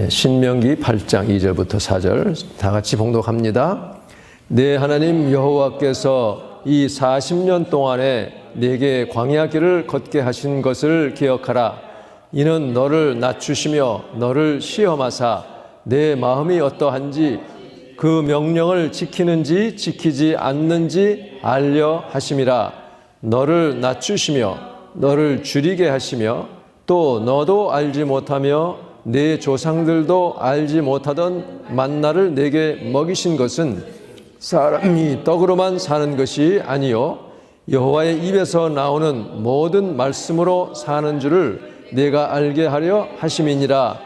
신명기 8장 2절부터 4절 다 같이 봉독합니다. 내 하나님 여호와께서 이 40년 동안에 내게 광야 길을 걷게 하신 것을 기억하라. 이는 너를 낮추시며 너를 시험하사 내 마음이 어떠한지 그 명령을 지키는지 지키지 않는지 알려 하심이라. 너를 낮추시며 너를 줄이게 하시며 또 너도 알지 못하며 내 조상들도 알지 못하던 만나를 내게 먹이신 것은 사람이 떡으로만 사는 것이 아니요 여호와의 입에서 나오는 모든 말씀으로 사는 줄을 내가 알게 하려 하심이니라.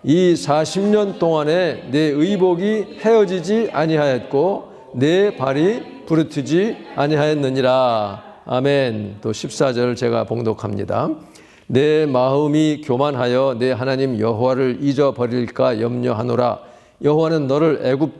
이 40년 동안에 내 의복이 헤어지지 아니하였고 내 발이 부르트지 아니하였느니라. 아멘. 또 14절 제가 봉독합니다. 내 마음이 교만하여 내 하나님 여호와를 잊어버릴까 염려하노라. 여호와는 너를 애굽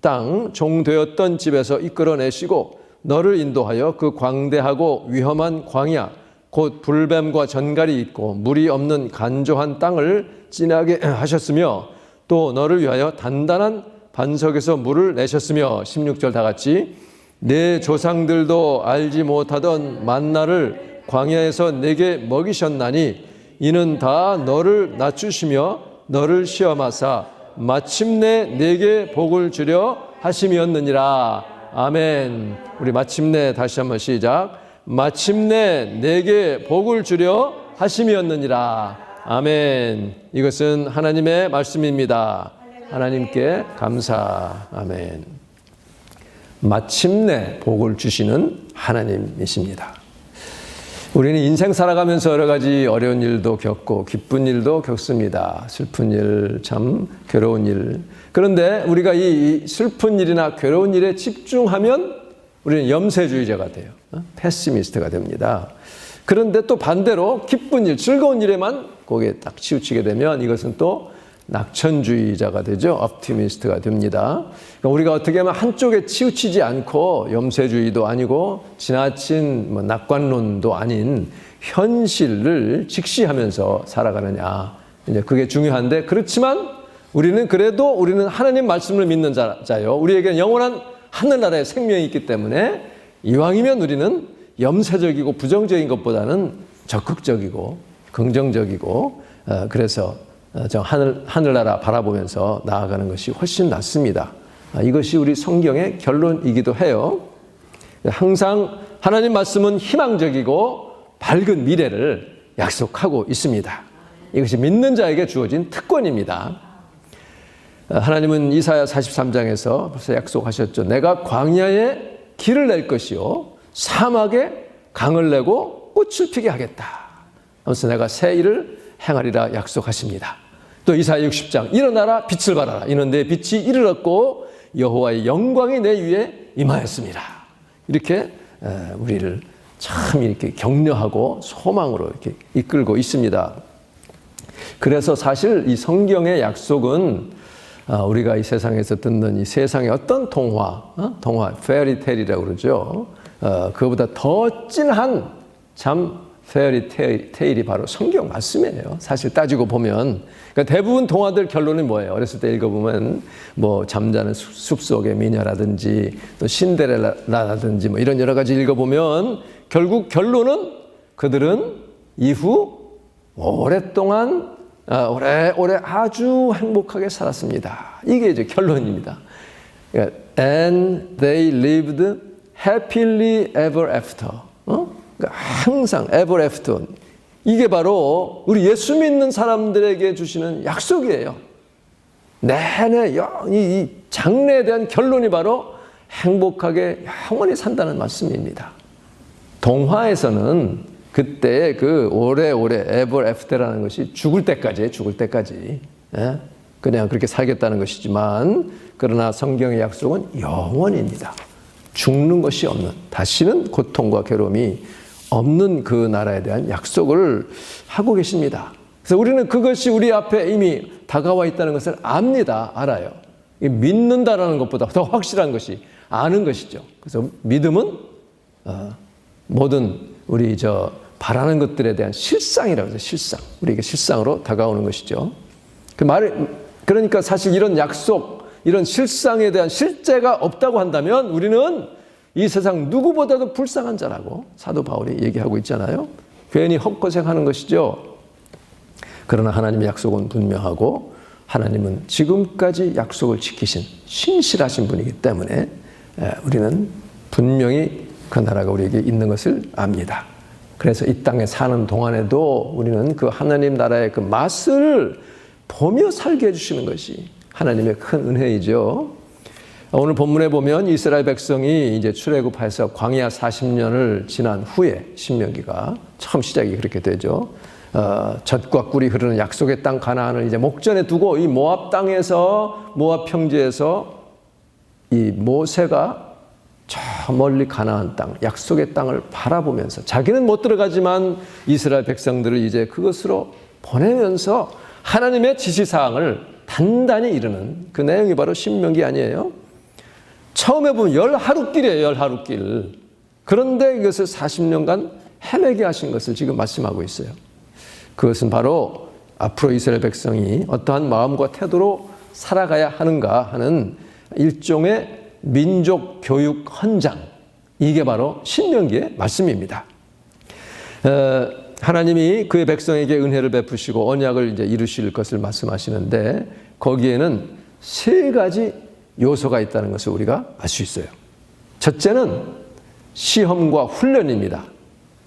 땅 종되었던 집에서 이끌어내시고 너를 인도하여 그 광대하고 위험한 광야 곧 불뱀과 전갈이 있고 물이 없는 간조한 땅을 지나게 하셨으며 또 너를 위하여 단단한 반석에서 물을 내셨으며 16절 다 같이 내 조상들도 알지 못하던 만나를 광야에서 내게 먹이셨나니 이는 다 너를 낮추시며 너를 시험하사 마침내 내게 복을 주려 하심이었느니라. 아멘. 우리 마침내 다시 한번 시작. 마침내 내게 복을 주려 하심이었느니라. 아멘. 이것은 하나님의 말씀입니다. 하나님께 감사. 아멘. 마침내 복을 주시는 하나님이십니다. 우리는 인생 살아가면서 여러 가지 어려운 일도 겪고 기쁜 일도 겪습니다. 슬픈 일, 참 괴로운 일. 그런데 우리가 이 슬픈 일이나 괴로운 일에 집중하면 우리는 염세주의자가 돼요. 패시미스트가 됩니다. 그런데 또 반대로 기쁜 일, 즐거운 일에만 거기에 딱 치우치게 되면 이것은 또 낙천주의자가 되죠. 옵티미스트가 됩니다. 그러니까 우리가 어떻게 하면 한쪽에 치우치지 않고 염세주의도 아니고 지나친 낙관론도 아닌 현실을 직시하면서 살아가느냐. 이제 그게 중요한데 그렇지만 우리는 그래도 우리는 하나님 말씀을 믿는 자요. 우리에게는 영원한 하늘나라의 생명이 있기 때문에 이왕이면 우리는 염세적이고 부정적인 것보다는 적극적이고 긍정적이고 그래서 저 하늘나라 바라보면서 나아가는 것이 훨씬 낫습니다. 이것이 우리 성경의 결론이기도 해요. 항상 하나님 말씀은 희망적이고 밝은 미래를 약속하고 있습니다. 이것이 믿는 자에게 주어진 특권입니다. 하나님은 이사야 43장에서 벌써 약속하셨죠. 내가 광야에 길을 낼 것이요 사막에 강을 내고 꽃을 피게 하겠다. 하면서 내가 새 일을 행하리라 약속하십니다. 또 이사야 60장 일어나라 빛을 발하라. 이는 내 빛이 이르렀고 여호와의 영광이 내 위에 임하였습니다. 이렇게 우리를 참 이렇게 격려하고 소망으로 이렇게 이끌고 있습니다. 그래서 사실 이 성경의 약속은 우리가 이 세상에서 듣는 이 세상의 어떤 동화, 페어리테일이라고 그러죠. 그거보다 더 진한 참 페어리테일이 바로 성경 말씀이에요. 사실 따지고 보면. 그러니까 대부분 동화들 결론이 뭐예요? 어렸을 때 읽어보면 뭐 잠자는 숲속의 미녀라든지 또 신데렐라라든지 뭐 이런 여러 가지 읽어보면 결국 결론은 그들은 이후 오랫동안 오래 아주 행복하게 살았습니다. 이게 이제 결론입니다. And they lived happily ever after. 그러니까 항상 ever after. 이게 바로 우리 예수 믿는 사람들에게 주시는 약속이에요. 내내 이 장래에 대한 결론이 바로 행복하게 영원히 산다는 말씀입니다. 동화에서는 그때 그 오래오래 ever after라는 것이 죽을 때까지 그냥 그렇게 살겠다는 것이지만 그러나 성경의 약속은 영원입니다. 죽는 것이 없는 다시는 고통과 괴로움이 없는 그 나라에 대한 약속을 하고 계십니다. 그래서 우리는 그것이 우리 앞에 이미 다가와 있다는 것을 압니다. 알아요. 믿는다라는 것보다 더 확실한 것이 아는 것이죠. 그래서 믿음은 모든 우리 바라는 것들에 대한 실상이라고 해서 실상. 우리에게 실상으로 다가오는 것이죠. 그 그러니까 사실 이런 약속, 이런 실상에 대한 실제가 없다고 한다면 우리는 이 세상 누구보다도 불쌍한 자라고 사도 바울이 얘기하고 있잖아요. 괜히 헛고생하는 것이죠. 그러나 하나님의 약속은 분명하고 하나님은 지금까지 약속을 지키신 신실하신 분이기 때문에 우리는 분명히 그 나라가 우리에게 있는 것을 압니다. 그래서 이 땅에 사는 동안에도 우리는 그 하나님 나라의 그 맛을 보며 살게 해주시는 것이 하나님의 큰 은혜이죠. 오늘 본문에 보면 이스라엘 백성이 이제 출애굽해서 광야 40년을 지난 후에 신명기가 처음 시작이 그렇게 되죠. 젖과 꿀이 흐르는 약속의 땅 가나안을 이제 목전에 두고 이 모압 땅에서 모압 평지에서 이 모세가 저 멀리 가나안 땅, 약속의 땅을 바라보면서 자기는 못 들어가지만 이스라엘 백성들을 이제 그것으로 보내면서 하나님의 지시사항을 단단히 이루는 그 내용이 바로 신명기 아니에요? 처음에 보면 10하루길이에요, 10하루길. 그런데 이것을 40년간 헤매게 하신 것을 지금 말씀하고 있어요. 그것은 바로 앞으로 이스라엘 백성이 어떠한 마음과 태도로 살아가야 하는가 하는 일종의 민족 교육 헌장, 이게 바로 신명기의 말씀입니다. 하나님이 그의 백성에게 은혜를 베푸시고 언약을 이제 이루실 것을 말씀하시는데 거기에는 3가지 요소가 있다는 것을 우리가 알 수 있어요. 첫째는 시험과 훈련입니다.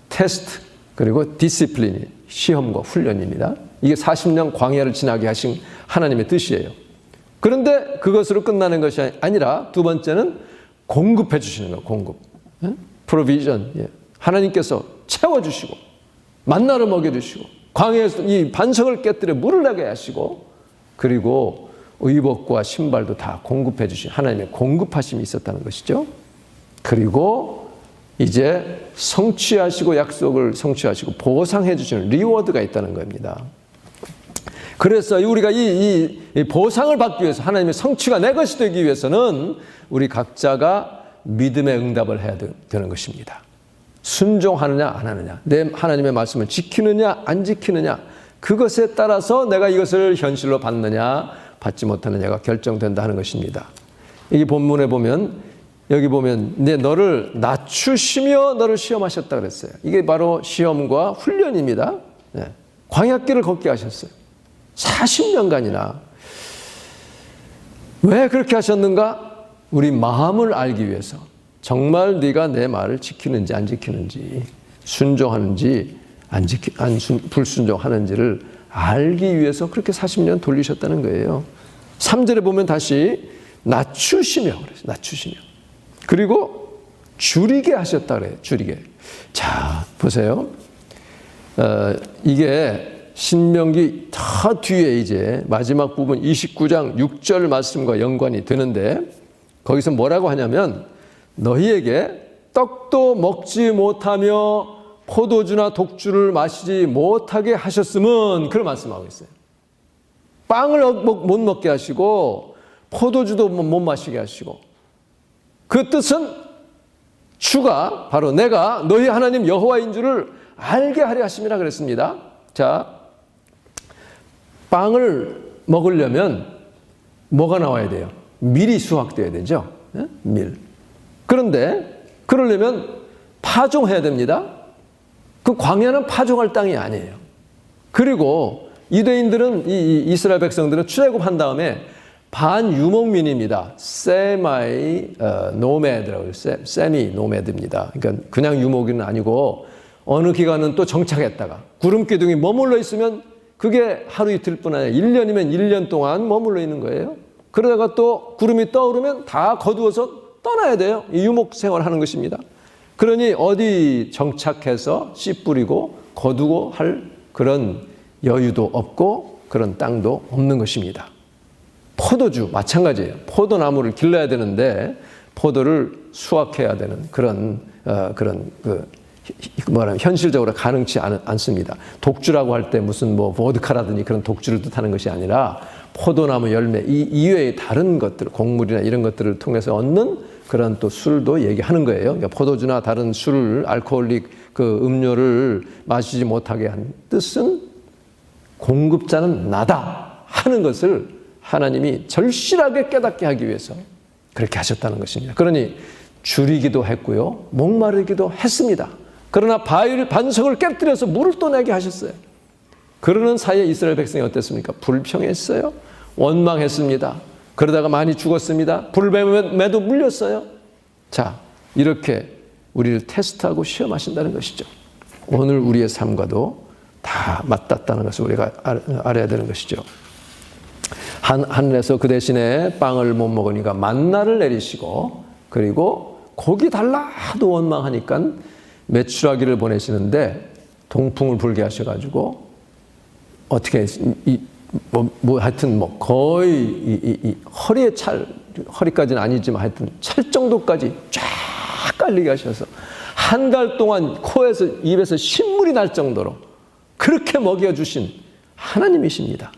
테스트 그리고 디시플린, 시험과 훈련입니다. 이게 40년 광야를 지나게 하신 하나님의 뜻이에요. 그런데 그것으로 끝나는 것이 아니라 두 번째는 공급해 주시는 거예요. 공급. 프로비전. 하나님께서 채워주시고 만나를 먹여주시고 광야에서 이 반석을 깨뜨려 물을 나게 하시고 그리고 의복과 신발도 다 공급해 주신 하나님의 공급하심이 있었다는 것이죠. 그리고 이제 성취하시고 약속을 성취하시고 보상해 주시는 리워드가 있다는 겁니다. 그래서 우리가 이 보상을 받기 위해서 하나님의 성취가 내 것이 되기 위해서는 우리 각자가 믿음의 응답을 해야 되는 것입니다. 순종하느냐 안 하느냐, 내 하나님의 말씀을 지키느냐 안 지키느냐, 그것에 따라서 내가 이것을 현실로 받느냐 받지 못하느냐가 결정된다 하는 것입니다. 이 본문에 보면 여기 보면 너를 낮추시며 너를 시험하셨다 그랬어요. 이게 바로 시험과 훈련입니다. 광야길을 걷게 하셨어요. 40년간이나. 왜 그렇게 하셨는가? 우리 마음을 알기 위해서. 정말 네가 내 말을 지키는지 안 지키는지, 순종하는지 불순종하는지를 알기 위해서 그렇게 40년 돌리셨다는 거예요. 3절에 보면 다시 낮추시며 그래서 낮추시며 그리고 줄이게 하셨다 그래요. 줄이게. 자, 보세요. 이게 신명기 더 뒤에 이제 마지막 부분 29장 6절 말씀과 연관이 되는데 거기서 뭐라고 하냐면 너희에게 떡도 먹지 못하며 포도주나 독주를 마시지 못하게 하셨음은 그런 말씀하고 있어요. 빵을 못 먹게 하시고 포도주도 못 마시게 하시고 그 뜻은 주가 바로 내가 너희 하나님 여호와인 줄을 알게 하려 하심이라 그랬습니다. 자, 빵을 먹으려면 뭐가 나와야 돼요? 밀이 수확돼야 되죠. 밀. 그런데 그러려면 파종해야 됩니다. 그 광야는 파종할 땅이 아니에요. 그리고 유대인들은 이 이스라엘 백성들은 출애굽한 다음에 반유목민입니다. 세마이 노매드라고 해요. 세미 노매드입니다. 그러니까 그냥 유목인은 아니고 어느 기간은 또 정착했다가 구름 기둥이 머물러 있으면 그게 하루 이틀뿐 아니라 1년이면 1년 동안 머물러 있는 거예요. 그러다가 또 구름이 떠오르면 다 거두어서 떠나야 돼요. 이 유목 생활하는 것입니다. 그러니 어디 정착해서 씨 뿌리고 거두고 할 그런 여유도 없고 그런 땅도 없는 것입니다. 포도주 마찬가지예요. 포도나무를 길러야 되는데 포도를 수확해야 되는 그런 현실적으로 가능치 않습니다. 독주라고 할 때 무슨 보드카라든지 그런 독주를 뜻하는 것이 아니라 포도나무 열매 이 이외의 다른 것들, 곡물이나 이런 것들을 통해서 얻는 그런 또 술도 얘기하는 거예요. 그러니까 포도주나 다른 술을 알코올릭 그 음료를 마시지 못하게 한 뜻은 공급자는 나다 하는 것을 하나님이 절실하게 깨닫게 하기 위해서 그렇게 하셨다는 것입니다. 그러니 줄이기도 했고요. 목마르기도 했습니다. 그러나 반석을 깨뜨려서 물을 또 내게 하셨어요. 그러는 사이에 이스라엘 백성이 어땠습니까? 불평했어요. 원망했습니다. 그러다가 많이 죽었습니다. 불뱀에도 물렸어요. 자, 이렇게 우리를 테스트하고 시험하신다는 것이죠. 오늘 우리의 삶과도 다 맞닿다는 것을 우리가 알아야 되는 것이죠. 하늘에서 그 대신에 빵을 못 먹으니까 만나를 내리시고, 그리고 고기 달라 하도 원망하니까 메추라기를 보내시는데 동풍을 불게 하셔가지고 어떻게 하여튼 거의 허리에 허리까지는 아니지만 하여튼 찰 정도까지 쫙 깔리게 하셔서 한 달 동안 코에서 입에서 신물이 날 정도로 그렇게 먹여주신 하나님이십니다.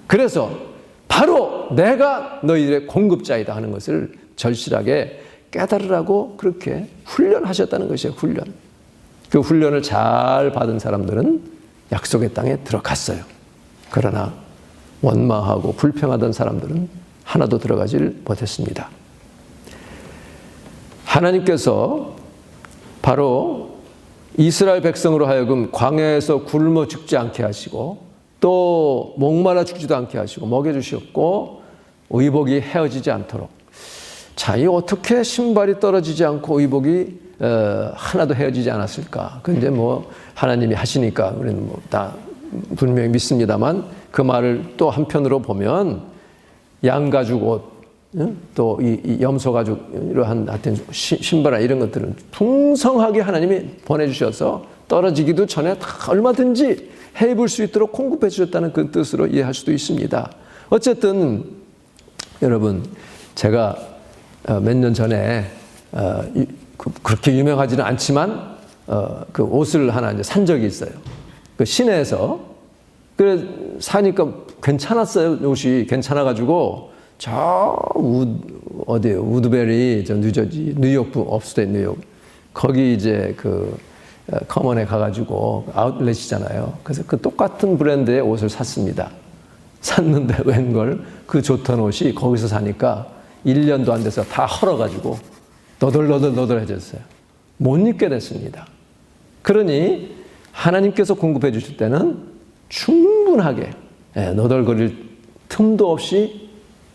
그래서 바로 내가 너희들의 공급자이다 하는 것을 절실하게 깨달으라고 그렇게 훈련하셨다는 것이에요. 훈련. 그 훈련을 잘 받은 사람들은 약속의 땅에 들어갔어요. 그러나 원망하고 불평하던 사람들은 하나도 들어가질 못했습니다. 하나님께서 바로 이스라엘 백성으로 하여금 광야에서 굶어 죽지 않게 하시고 또 목마라 죽지도 않게 하시고 먹여주셨고 의복이 헤어지지 않도록. 자, 이 어떻게 신발이 떨어지지 않고 의복이 하나도 헤어지지 않았을까? 그 이제 뭐 하나님이 하시니까 우리는 뭐 다 분명히 믿습니다만 그 말을 또 한편으로 보면 양가죽 옷, 또 이 염소가죽 이러한 하여튼 신발이나 이런 것들은 풍성하게 하나님이 보내주셔서 떨어지기도 전에 다 얼마든지 해 입을 수 있도록 공급해 주셨다는 그 뜻으로 이해할 수도 있습니다. 어쨌든 여러분, 제가 몇 년 전에 그렇게 유명하지는 않지만 그 옷을 하나 이제 산 적이 있어요. 그 시내에서. 그래 사니까 괜찮았어요. 옷이 괜찮아가지고 어디에요? 우드베리, 뉴저지, 뉴욕부, 업스테이트 뉴욕. 거기 이제 그 커먼에 가가지고 아웃렛이잖아요. 그래서 그 똑같은 브랜드의 옷을 샀습니다. 샀는데 웬걸 그 좋던 옷이 거기서 사니까 1년도 안 돼서 다 헐어가지고 너덜너덜해졌어요. 못 입게 됐습니다. 그러니 하나님께서 공급해 주실 때는 충분하게 너덜거릴 틈도 없이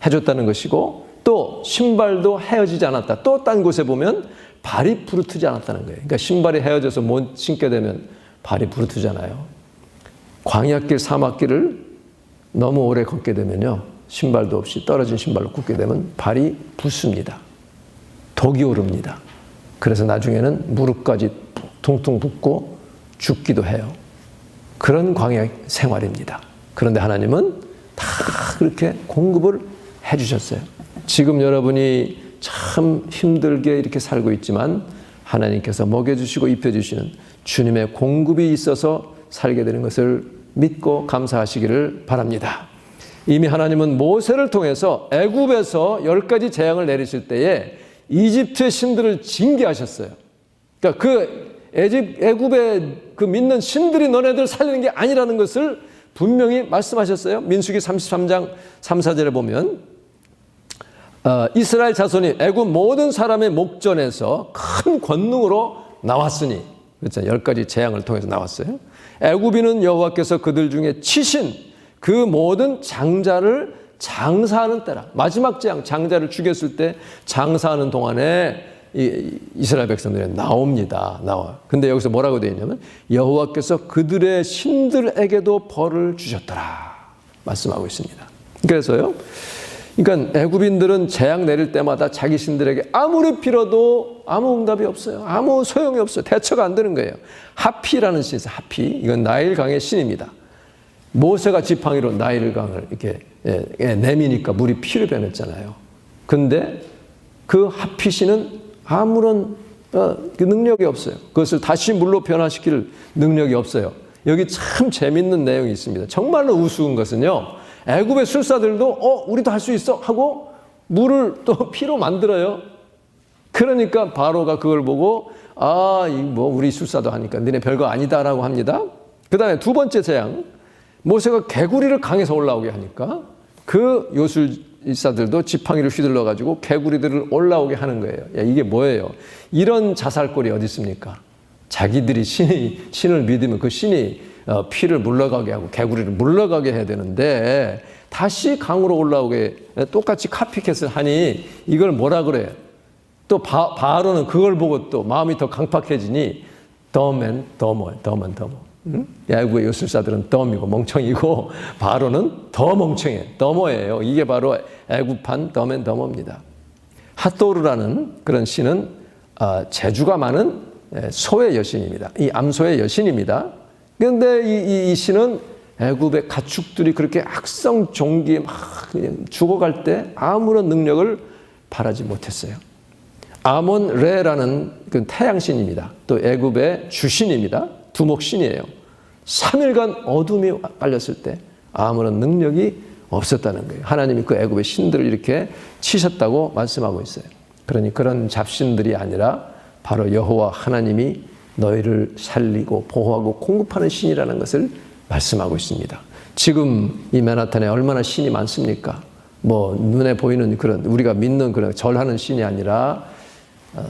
해줬다는 것이고 또 신발도 헤어지지 않았다. 또 딴 곳에 보면 발이 부르트지 않았다는 거예요. 그러니까 신발이 헤어져서 못 신게 되면 발이 부르트잖아요. 광야길, 사막길을 너무 오래 걷게 되면요. 신발도 없이 떨어진 신발로 굽게 되면 발이 붓습니다. 독이 오릅니다. 그래서 나중에는 무릎까지 퉁퉁 붓고 죽기도 해요. 그런 광야 생활입니다. 그런데 하나님은 다 그렇게 공급을 해주셨어요. 지금 여러분이 참 힘들게 이렇게 살고 있지만 하나님께서 먹여주시고 입혀주시는 주님의 공급이 있어서 살게 되는 것을 믿고 감사하시기를 바랍니다. 이미 하나님은 모세를 통해서 애굽에서 10가지 재앙을 내리실 때에 이집트의 신들을 징계하셨어요. 그러니까 그 애굽의 그 믿는 신들이 너네들 살리는 게 아니라는 것을 분명히 말씀하셨어요. 민수기 33장 3, 4절에 보면 이스라엘 자손이 애굽 모든 사람의 목전에서 큰 권능으로 나왔으니, 그렇죠. 10가지 재앙을 통해서 나왔어요. 애굽인은 여호와께서 그들 중에 치신 그 모든 장자를 장사하는 때라. 마지막 재앙, 장자를 죽였을 때 장사하는 동안에 이스라엘 백성들이 나옵니다. 나와. 근데 여기서 뭐라고 되어 있냐면 여호와께서 그들의 신들에게도 벌을 주셨더라 말씀하고 있습니다. 그래서요. 그러니까 애굽인들은 재앙 내릴 때마다 자기 신들에게 아무리 빌어도 아무 응답이 없어요. 아무 소용이 없어요. 대처가 안 되는 거예요. 하피라는 신이 있어요. 하피. 이건 나일강의 신입니다. 모세가 지팡이로 나일강을 이렇게 내미니까 물이 피로 변했잖아요. 근데 그 하피 신은 아무런 능력이 없어요. 그것을 다시 물로 변화시킬 능력이 없어요. 여기 참 재밌는 내용이 있습니다. 정말로 우스운 것은요. 애굽의 술사들도 우리도 할 수 있어 하고 물을 또 피로 만들어요. 그러니까 바로가 그걸 보고 우리 술사도 하니까 너네 별거 아니다라고 합니다. 그 다음에 두 번째 재앙. 모세가 개구리를 강에서 올라오게 하니까 그 요술사들도 지팡이를 휘둘러 가지고 개구리들을 올라오게 하는 거예요. 야, 이게 뭐예요? 이런 자살골이 어디 있습니까? 자기들이 신을 믿으면 그 신이 피를 물러가게 하고 개구리를 물러가게 해야 되는데 다시 강으로 올라오게 똑같이 카피캣을 하니 이걸 뭐라 그래요? 또 바로는 그걸 보고 또 마음이 더 강팍해지니 더맨 더머. 야구의 요술사들은 덤이고 멍청이고 바로는 더 멍청해. 더머예요. 이게 바로 애굽판 더맨 더머입니다. 핫도르라는 그런 신은 재주가 많은 소의 여신입니다. 이 암소의 여신입니다. 그런데 이 신은 애굽의 가축들이 그렇게 악성 종기에 막 그냥 죽어갈 때 아무런 능력을 발하지 못했어요. 아몬 레라는 그 태양신입니다. 또 애굽의 주신입니다. 두목신이에요. 3일간 어둠이 깔렸을 때 아무런 능력이 없었다는 거예요. 하나님이 그 애굽의 신들을 이렇게 치셨다고 말씀하고 있어요. 그러니 그런 잡신들이 아니라 바로 여호와 하나님이 너희를 살리고 보호하고 공급하는 신이라는 것을 말씀하고 있습니다. 지금 이 맨하탄에 얼마나 신이 많습니까? 뭐 눈에 보이는 그런 우리가 믿는 그런 절하는 신이 아니라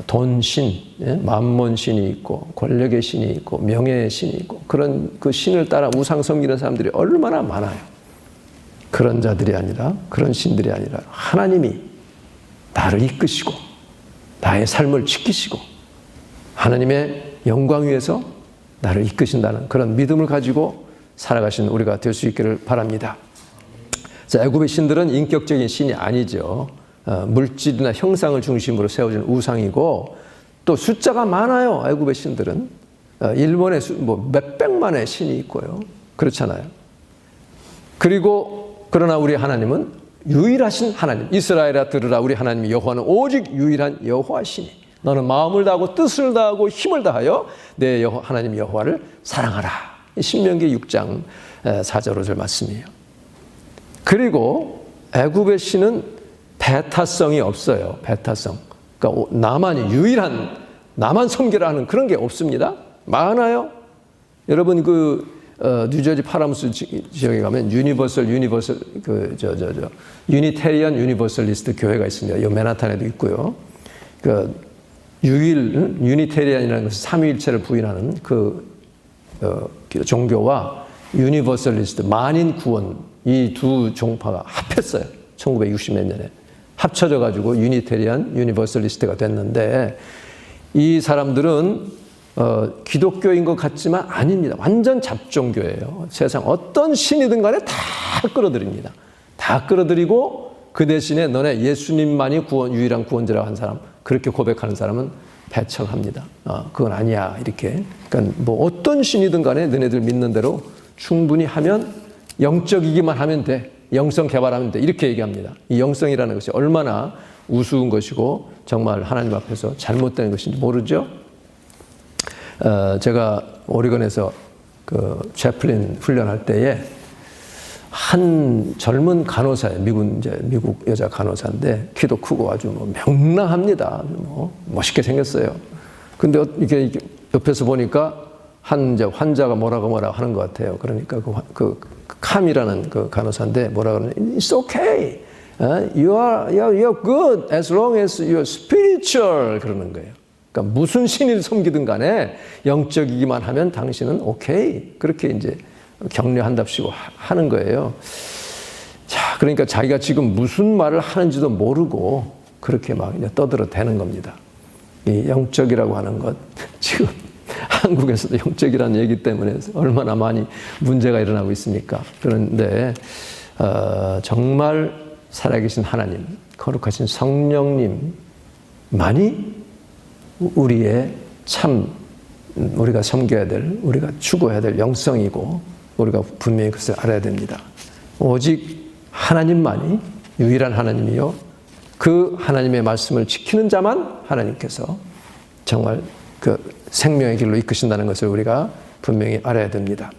돈신, 만몬 신이 있고 권력의 신이 있고 명예의 신이 있고 그런 그 신을 따라 우상 섬기는 사람들이 얼마나 많아요. 그런 자들이 아니라 그런 신들이 아니라 하나님이 나를 이끄시고 나의 삶을 지키시고 하나님의 영광 위에서 나를 이끄신다는 그런 믿음을 가지고 살아가신 우리가 될 수 있기를 바랍니다. 자, 애굽의 신들은 인격적인 신이 아니죠. 물질이나 형상을 중심으로 세워진 우상이고 또 숫자가 많아요. 애굽의 신들은 일본에 뭐 몇백만의 신이 있고요. 그렇잖아요. 그리고 그러나 우리 하나님은 유일하신 하나님. 이스라엘아 들으라. 우리 하나님 여호와는 오직 유일한 여호와시니 너는 마음을 다하고 뜻을 다하고 힘을 다하여 내 하나님 여호와를 사랑하라. 신명기 6장 4절 5절 말씀이에요. 그리고 애굽의 신은 배타성이 없어요. 배타성. 그러니까 나만 섬기라 하는 그런 게 없습니다. 많아요. 여러분 뉴저지 파라무스 지역에 가면 유니테리언 유니버설리스트 교회가 있습니다. 이 맨하탄에도 있고요. 유니테리언이라는 것은 삼위일체를 부인하는 종교와 유니버설리스트 만인 구원 이 두 종파가 합했어요. 1960몇 년에 합쳐져 가지고 유니테리안 유니버설리스트가 됐는데 이 사람들은 기독교인 것 같지만 아닙니다. 완전 잡종교예요. 세상 어떤 신이든 간에 다 끌어들입니다. 다 끌어들이고 그 대신에 너네 예수님만이 유일한 구원자라고 한 사람 그렇게 고백하는 사람은 배척합니다. 그건 아니야 이렇게. 그러니까 뭐 어떤 신이든 간에 너네들 믿는 대로 충분히 하면 영적이기만 하면 돼. 영성 개발하면 돼. 이렇게 얘기합니다. 이 영성이라는 것이 얼마나 우스운 것이고 정말 하나님 앞에서 잘못된 것인지 모르죠. 제가 오리건에서 채플린 훈련할 때에 한 젊은 간호사예요. 미국 여자 간호사인데 키도 크고 아주 명랑합니다. 멋있게 생겼어요. 근데 이게 옆에서 보니까 환자가 뭐라고 하는 것 같아요. 그러니까 캄이라는 그 간호사인데 뭐라 그러냐? It's okay. You're good as long as you're spiritual. 그러는 거예요. 그러니까 무슨 신을 섬기든 간에 영적이기만 하면 당신은 오케이. 그렇게 이제 격려한답시고 하는 거예요. 자, 그러니까 자기가 지금 무슨 말을 하는지도 모르고 그렇게 막 이제 떠들어대는 겁니다. 이 영적이라고 하는 것 지금 한국에서도 영적이라는 얘기 때문에 얼마나 많이 문제가 일어나고 있습니까? 그런데 정말 살아계신 하나님, 거룩하신 성령님만이 우리의 우리가 섬겨야 될, 우리가 추구해야 될 영성이고 우리가 분명히 그것을 알아야 됩니다. 오직 하나님만이 유일한 하나님이요. 그 하나님의 말씀을 지키는 자만 하나님께서 정말 생명의 길로 이끄신다는 것을 우리가 분명히 알아야 됩니다.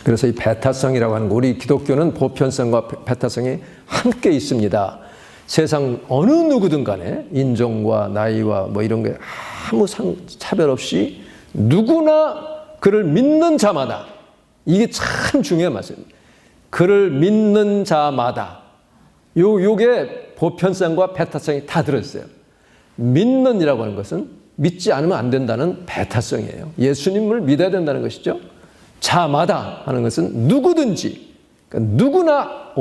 그래서 이 배타성이라고 하는 거, 우리 기독교는 보편성과 배타성이 함께 있습니다. 세상 어느 누구든 간에 인종과 나이와 뭐 이런 게 아무 차별 없이 누구나 그를 믿는 자마다 이게 참 중요한 말씀입니다. 그를 믿는 자마다. 요게 보편성과 배타성이 다 들어있어요. 믿는이라고 하는 것은 믿지 않으면 안 된다는 배타성이에요. 예수님을 믿어야 된다는 것이죠. 자마다 하는 것은 누구든지, 그러니까 누구나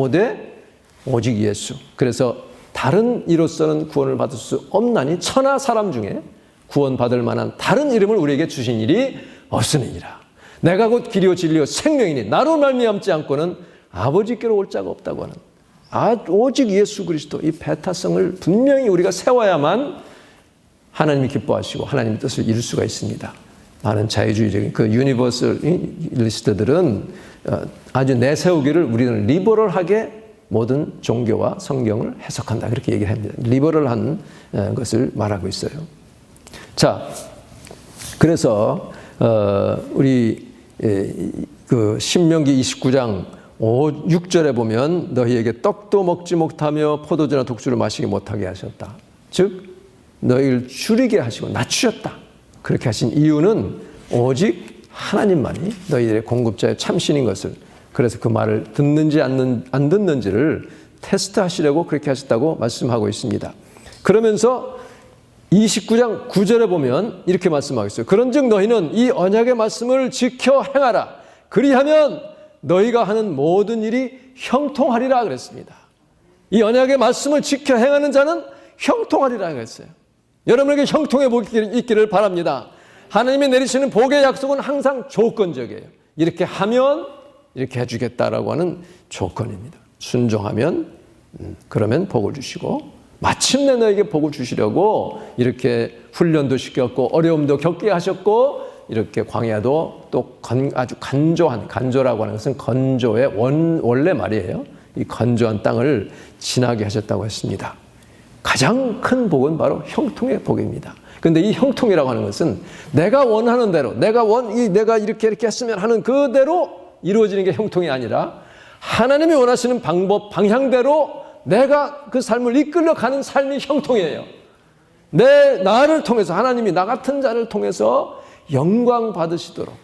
오직 예수. 그래서 다른 이로서는 구원을 받을 수 없나니 천하 사람 중에 구원받을 만한 다른 이름을 우리에게 주신 일이 없음이니라. 내가 곧 길이요 진리요 생명이니 나로 말미암지 않고는 아버지께로 올 자가 없다고 하는 오직 예수 그리스도, 이 배타성을 분명히 우리가 세워야만 하나님이 기뻐하시고 하나님의 뜻을 이룰 수가 있습니다. 많은 자유주의적인 그 유니버설리스트들은 아주 내세우기를 우리는 리버럴하게 모든 종교와 성경을 해석한다, 그렇게 얘기합니다. 리버럴한 것을 말하고 있어요. 자, 그래서 우리 그 신명기 29장 6절에 보면 너희에게 떡도 먹지 못하며 포도주나 독주를 마시게 못하게 하셨다. 즉 너희를 줄이게 하시고 낮추셨다. 그렇게 하신 이유는 오직 하나님만이 너희들의 공급자의 참신인 것을, 그래서 그 말을 듣는지 안 듣는지를 테스트하시려고 그렇게 하셨다고 말씀하고 있습니다. 그러면서 29장 9절에 보면 이렇게 말씀하고 있어요. 그런즉 너희는 이 언약의 말씀을 지켜 행하라. 그리하면 너희가 하는 모든 일이 형통하리라 그랬습니다. 이 언약의 말씀을 지켜 행하는 자는 형통하리라 그랬어요. 여러분에게 형통의 복이 있기를 바랍니다. 하나님이 내리시는 복의 약속은 항상 조건적이에요. 이렇게 하면 이렇게 해주겠다라고 하는 조건입니다. 순종하면 그러면 복을 주시고, 마침내 너에게 복을 주시려고 이렇게 훈련도 시켰고 어려움도 겪게 하셨고, 이렇게 광야도 또 아주 간조라고 하는 것은 건조의 원래 말이에요. 이 건조한 땅을 지나게 하셨다고 했습니다. 가장 큰 복은 바로 형통의 복입니다. 그런데 이 형통이라고 하는 것은 내가 원하는 대로, 내가 이렇게 했으면 하는 그대로 이루어지는 게 형통이 아니라 하나님이 원하시는 방향대로 내가 그 삶을 이끌어가는 삶이 형통이에요. 나를 통해서, 하나님이 나 같은 자를 통해서 영광 받으시도록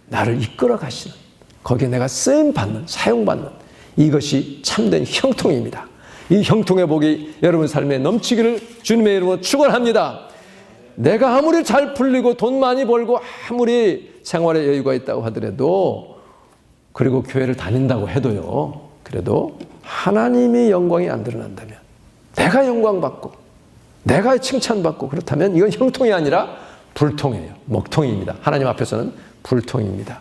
나를 이끌어 가시는, 거기에 내가 쓰임받는, 사용받는, 이것이 참된 형통입니다. 이 형통의 복이 여러분 삶에 넘치기를 주님의 이름으로 축원합니다. 내가 아무리 잘 풀리고 돈 많이 벌고 아무리 생활에 여유가 있다고 하더라도, 그리고 교회를 다닌다고 해도요, 그래도 하나님이 영광이 안 드러난다면, 내가 영광받고 내가 칭찬받고 그렇다면 이건 형통이 아니라 불통이에요. 먹통입니다. 하나님 앞에서는 불통입니다.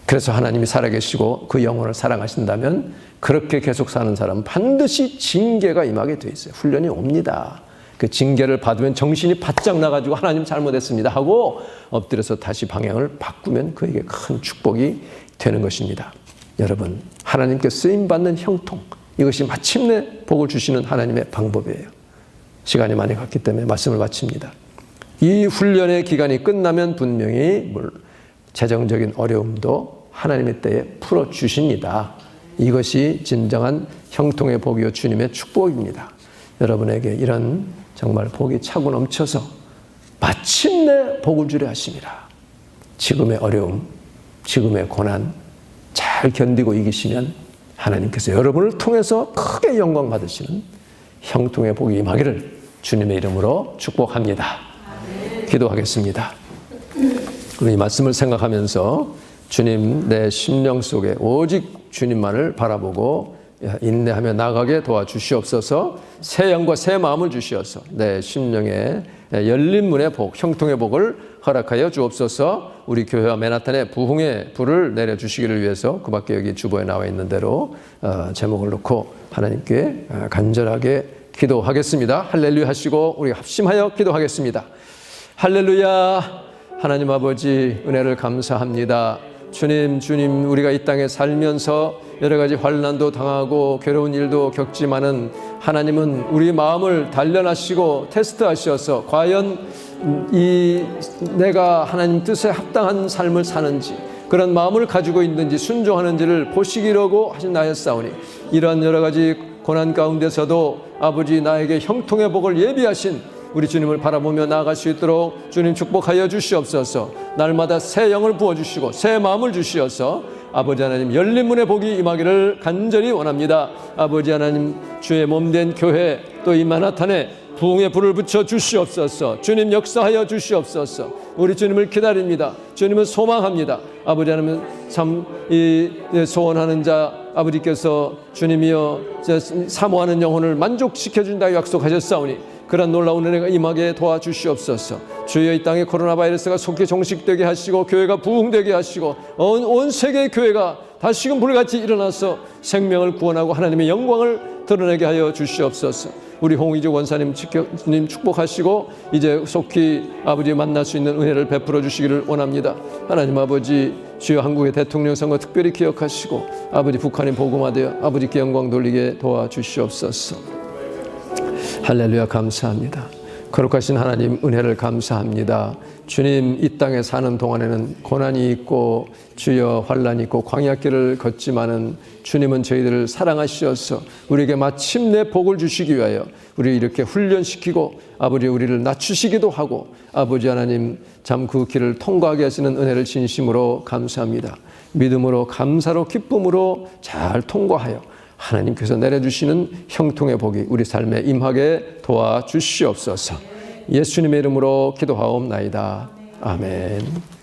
그래서 하나님이 살아계시고 그 영혼을 사랑하신다면 그렇게 계속 사는 사람은 반드시 징계가 임하게 돼 있어요. 훈련이 옵니다. 그 징계를 받으면 정신이 바짝 나가지고 하나님 잘못했습니다 하고 엎드려서 다시 방향을 바꾸면 그에게 큰 축복이 되는 것입니다. 여러분, 하나님께 쓰임받는 형통, 이것이 마침내 복을 주시는 하나님의 방법이에요. 시간이 많이 갔기 때문에 말씀을 마칩니다. 이 훈련의 기간이 끝나면 분명히 재정적인 어려움도 하나님의 때에 풀어주십니다. 이것이 진정한 형통의 복이요 주님의 축복입니다. 여러분에게 이런 정말 복이 차고 넘쳐서 마침내 복을 주려 하심이라. 지금의 어려움, 지금의 고난 잘 견디고 이기시면 하나님께서 여러분을 통해서 크게 영광 받으시는 형통의 복이 임하기를 주님의 이름으로 축복합니다. 기도하겠습니다. 우리 말씀을 생각하면서 주님, 내 심령 속에 오직 주님만을 바라보고 인내하며 나가게 도와주시옵소서. 새 영과 새 마음을 주시어서 내 심령에 열린 문의 복, 형통의 복을 허락하여 주옵소서. 우리 교회와 맨하탄에 부흥의 불을 내려주시기를 위해서 그 밖에 여기 주보에 나와 있는 대로 제목을 놓고 하나님께 간절하게 기도하겠습니다. 할렐루야 하시고 우리 합심하여 기도하겠습니다. 할렐루야. 하나님 아버지, 은혜를 감사합니다. 주님, 우리가 이 땅에 살면서 여러 가지 환난도 당하고 괴로운 일도 겪지만은 하나님은 우리 마음을 단련하시고 테스트하셔서 과연 내가 하나님 뜻에 합당한 삶을 사는지, 그런 마음을 가지고 있는지 순종하는지를 보시기라고 하셨사오니, 이러한 여러 가지 고난 가운데서도 아버지 나에게 형통의 복을 예비하신 우리 주님을 바라보며 나아갈 수 있도록 주님 축복하여 주시옵소서. 날마다 새 영을 부어주시고 새 마음을 주시어서 아버지 하나님 열린 문의 복이 임하기를 간절히 원합니다. 아버지 하나님 주의 몸된 교회 또 이 마나탄에 부흥의 불을 붙여 주시옵소서. 주님 역사하여 주시옵소서. 우리 주님을 기다립니다. 주님을 소망합니다. 아버지 하나님 참 이 소원하는 자 아버지께서 주님이여 사모하는 영혼을 만족시켜 준다고 약속하셨사오니 그런 놀라운 은혜가 임하게 도와주시옵소서. 주여 이 땅에 코로나 바이러스가 속히 종식되게 하시고 교회가 부흥되게 하시고 온 세계의 교회가 다시금 불같이 일어나서 생명을 구원하고 하나님의 영광을 드러내게 하여 주시옵소서. 우리 홍의주 원사님 주님 축복하시고 이제 속히 아버지 만날 수 있는 은혜를 베풀어 주시기를 원합니다. 하나님 아버지 주여 한국의 대통령 선거 특별히 기억하시고 아버지 북한이 복음화되어 아버지께 영광 돌리게 도와주시옵소서. 할렐루야. 감사합니다. 거룩하신 하나님 은혜를 감사합니다. 주님 이 땅에 사는 동안에는 고난이 있고 주여 환난이 있고 광야길을 걷지만은 주님은 저희들을 사랑하시어서 우리에게 마침내 복을 주시기 위하여 우리를 이렇게 훈련시키고 아버지 우리를 낮추시기도 하고 아버지 하나님 참 그 길을 통과하게 하시는 은혜를 진심으로 감사합니다. 믿음으로 감사로 기쁨으로 잘 통과하여 하나님께서 내려주시는 형통의 복이 우리 삶에 임하게 도와주시옵소서. 예수님의 이름으로 기도하옵나이다. 아멘.